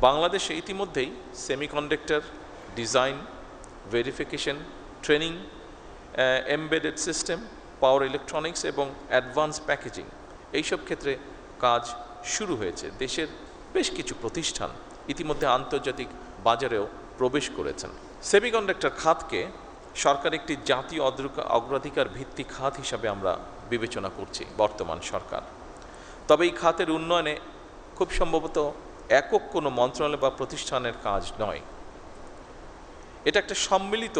বাংলাদেশে ইতিমধ্যেই semiconductor design, verification, training, embedded system, power electronics এবং অ্যাডভান্স প্যাকেজিং এইসব ক্ষেত্রে কাজ শুরু হয়েছে। দেশের বেশ কিছু প্রতিষ্ঠান ইতিমধ্যে আন্তর্জাতিক বাজারেও প্রবেশ করেছেন। সেমিকন্ডাক্টর খাতকে সরকার একটি জাতীয় অগ্রাধিকার ভিত্তিক খাত হিসাবে আমরা বিবেচনা করছি বর্তমান সরকার। তবে এই খাতের উন্নয়নে খুব সম্ভবত একক কোনো মন্ত্রণালয় বা প্রতিষ্ঠানের কাজ নয়, এটা একটা সম্মিলিত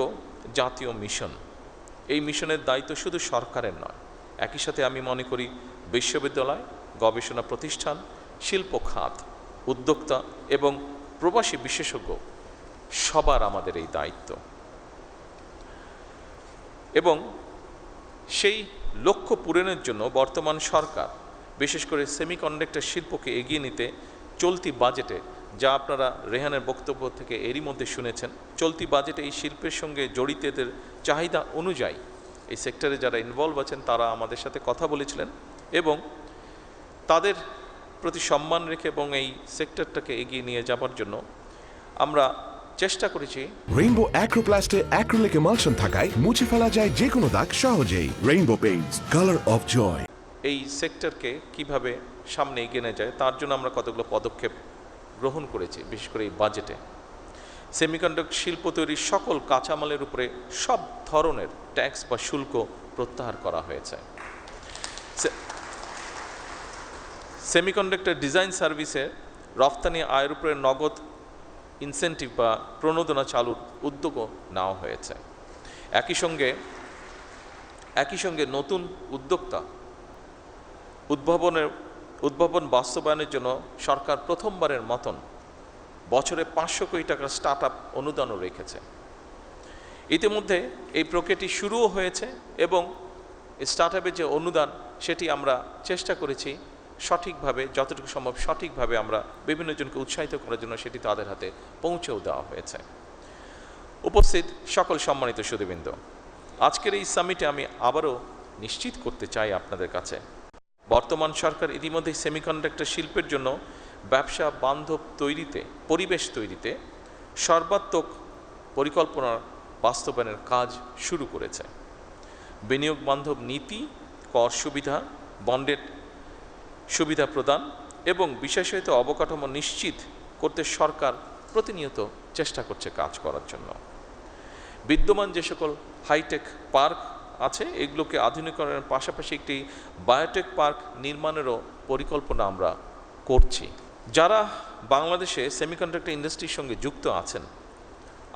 জাতীয় মিশন। এই মিশনের দায়িত্ব শুধু সরকারের নয়, একই সাথে আমি মনে করি বিশ্ববিদ্যালয়, গবেষণা প্রতিষ্ঠান, শিল্প খাত, উদ্যোক্তা এবং প্রবাসী বিশেষজ্ঞ সবার আমাদের এই দায়িত্ব। এবং সেই লক্ষ্য পূরণের জন্য বর্তমান সরকার বিশেষ করে সেমিকন্ডাক্টর শিল্পকে এগিয়ে নিতে চলতি বাজেটে, যা আপনারা রেহানের বক্তব্য থেকে এরই মধ্যে শুনেছেন, চলতি বাজেটে এই শিল্পের সঙ্গে জড়িতদের চাহিদা অনুযায়ী এই সেক্টরে যারা ইনভলভ আছেন তারা আমাদের সাথে কথা বলেছিলেন এবং তাদের প্রতি সম্মান রেখে এবং এই সেক্টরটাকে এগিয়ে নিয়ে যাবার জন্য আমরা চেষ্টা করেছি। রেইনবো অ্যাক্রোপ্লাস্টে অ্যাক্রিলিক এমালশন থাকায় মুছে ফেলা যায় যে কোনো দাগ সহজেই। Rainbow paints, colour of joy. এই সেক্টরকে কিভাবে সামনে এগিয়ে নেওয়া যায় তার জন্য আমরা কতগুলো পদক্ষেপ গ্রহণ করেছি। বিশেষ করে এই বাজেটে সেমিকন্ডাক্টর শিল্প তৈরির সকল কাঁচামালের উপরে সব ধরনের ট্যাক্স বা শুল্ক প্রত্যাহার করা হয়েছে। সেমিকন্ডাক্টর ডিজাইন সার্ভিসে রফতানি আয়ের উপরে নগদ ইনসেন্টিভ বা প্রণোদনা চালুর উদ্যোগও নেওয়া হয়েছে। একই সঙ্গে নতুন উদ্যোক্তা উদ্ভাবন বাস্তবায়নের জন্য সরকার প্রথমবারের মতন বছরে 500 কোটি টাকার স্টার্ট আপ অনুদানও রেখেছে। ইতিমধ্যে এই প্রক্রিয়াটি শুরুও হয়েছে এবং স্টার্ট আপের যে অনুদান সেটি আমরা চেষ্টা করেছি সঠিকভাবে, যতটুকু সম্ভব সঠিকভাবে আমরা বিভিন্ন জনকে উৎসাহিত করার জন্য সেটি তাদের হাতে পৌঁছেও দেওয়া হয়েছে। উপস্থিত সকল সম্মানিত সুধীবৃন্দ, আজকের এই সামিটে আমি আবারও নিশ্চিত করতে চাই আপনাদের কাছে, বর্তমান সরকার ইতিমধ্যেই সেমিকন্ডাক্টর শিল্পের জন্য ব্যবসা বান্ধব তৈরিতে, পরিবেশ তৈরিতে সর্বাত্মক পরিকল্পনার বাস্তবায়নের কাজ শুরু করেছে। বিনিয়োগ বান্ধব নীতি, কর সুবিধা, বন্ডের সুবিধা প্রদান এবং বিশেষায়িত অবকাঠামো নিশ্চিত করতে সরকার প্রতিনিয়ত চেষ্টা করছে কাজ করার জন্য। বিদ্যমান যে সকল হাইটেক পার্ক আছে এগুলোকে আধুনিকরণের পাশাপাশি একটি বায়োটেক পার্ক নির্মাণেরও পরিকল্পনা আমরা করছি। যারা বাংলাদেশে সেমিকন্ডাক্টর ইন্ডাস্ট্রির সঙ্গে যুক্ত আছেন,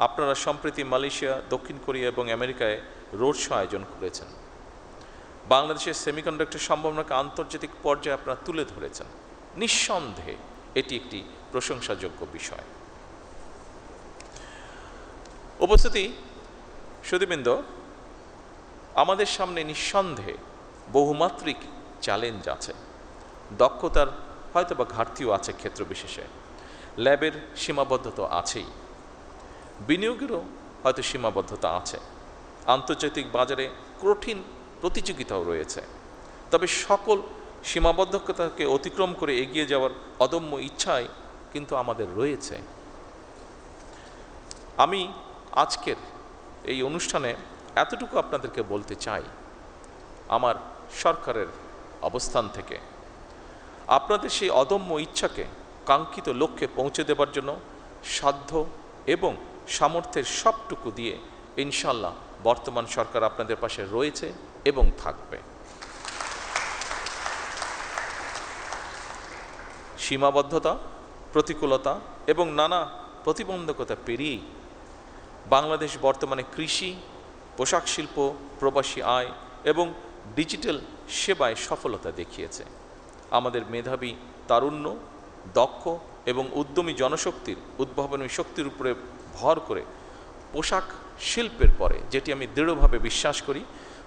আপনারা সম্প্রতি মালয়েশিয়া, দক্ষিণ কোরিয়া এবং আমেরিকায় রোড শো আয়োজন করেছেন। বাংলাদেশের সেমিকন্ডাক্টর সম্ভাবনাকে আন্তর্জাতিক পর্যায়ে আপনারা তুলে ধরেছেন। নিঃসন্দেহে এটি একটি প্রশংসাযোগ্য বিষয়। উপস্থিতি সুধীবৃন্দ, আমাদের সামনে নিঃসন্দেহে বহুমাত্রিক চ্যালেঞ্জ আছে। দক্ষতার হয়তোবা ঘাটতিও আছে ক্ষেত্র বিশেষে, ল্যাবের সীমাবদ্ধতা আছেই, বিনিয়োগেরও হয়তো সীমাবদ্ধতা আছে, আন্তর্জাতিক বাজারে কঠিন প্রতিযোগিতাও রয়েছে। তবে সকল সীমাবদ্ধতাকে অতিক্রম করে এগিয়ে যাওয়ার অদম্য ইচ্ছাই কিন্তু আমাদের রয়েছে। আমি আজকের এই অনুষ্ঠানে এতটুকু আপনাদেরকে বলতে চাই, আমার সরকারের অবস্থান থেকে আপনাদের সেই অদম্য ইচ্ছাকে কাঙ্ক্ষিত লক্ষ্যে পৌঁছে দেবার জন্য সাধ্য এবং সামর্থ্যের সবটুকু দিয়ে ইনশাল্লাহ বর্তমান সরকার আপনাদের পাশে রয়েছে এবং থাকবে। সীমাবদ্ধতা, প্রতিকূলতা এবং নানা প্রতিবন্ধকতা পেরিয়েই বাংলাদেশ বর্তমানে কৃষি, পোশাক শিল্প, প্রবাসী আয় এবং ডিজিটাল সেবায় সফলতা দেখিয়েছে। আমাদের মেধাবী, তারুণ্য, দক্ষ এবং উদ্যমী জনশক্তির উদ্ভাবনী শক্তির উপরে ভর করে পোশাক শিল্পের পরে, যেটি আমি দৃঢ়ভাবে বিশ্বাস করি,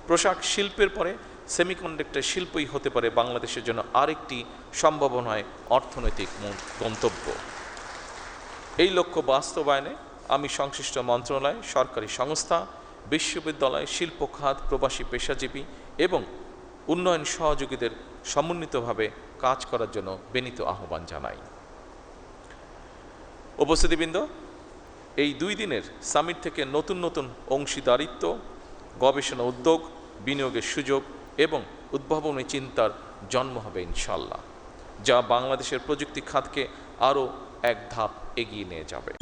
পোশাক শিল্পের পরে সেমিকন্ডাক্টর শিল্পই হতে পারে বাংলাদেশের জন্য আরেকটি সম্ভাবনায় অর্থনৈতিক গন্তব্য। এই লক্ষ্য বাস্তবায়নে আমি সংশ্লিষ্ট মন্ত্রণালয়, সরকারি সংস্থা, বিশ্ববিদ্যালয়, শিল্প খাত, প্রবাসী পেশাজীবী এবং উন্নয়ন সহযোগীদের সমন্বিতভাবে কাজ করার জন্য বিনীত আহ্বান জানাই। উপস্থিতিবৃন্দ, এই 2 দিনের সামিট থেকে নতুন নতুন অংশীদারিত্ব, গবেষণা উদ্যোগ, বিনিয়োগের সুযোগ এবং উদ্ভাবনী চিন্তার জন্ম হবে ইনশাআল্লাহ, যা বাংলাদেশের প্রযুক্তি খাতকে আরও এক ধাপ এগিয়ে নিয়ে যাবে।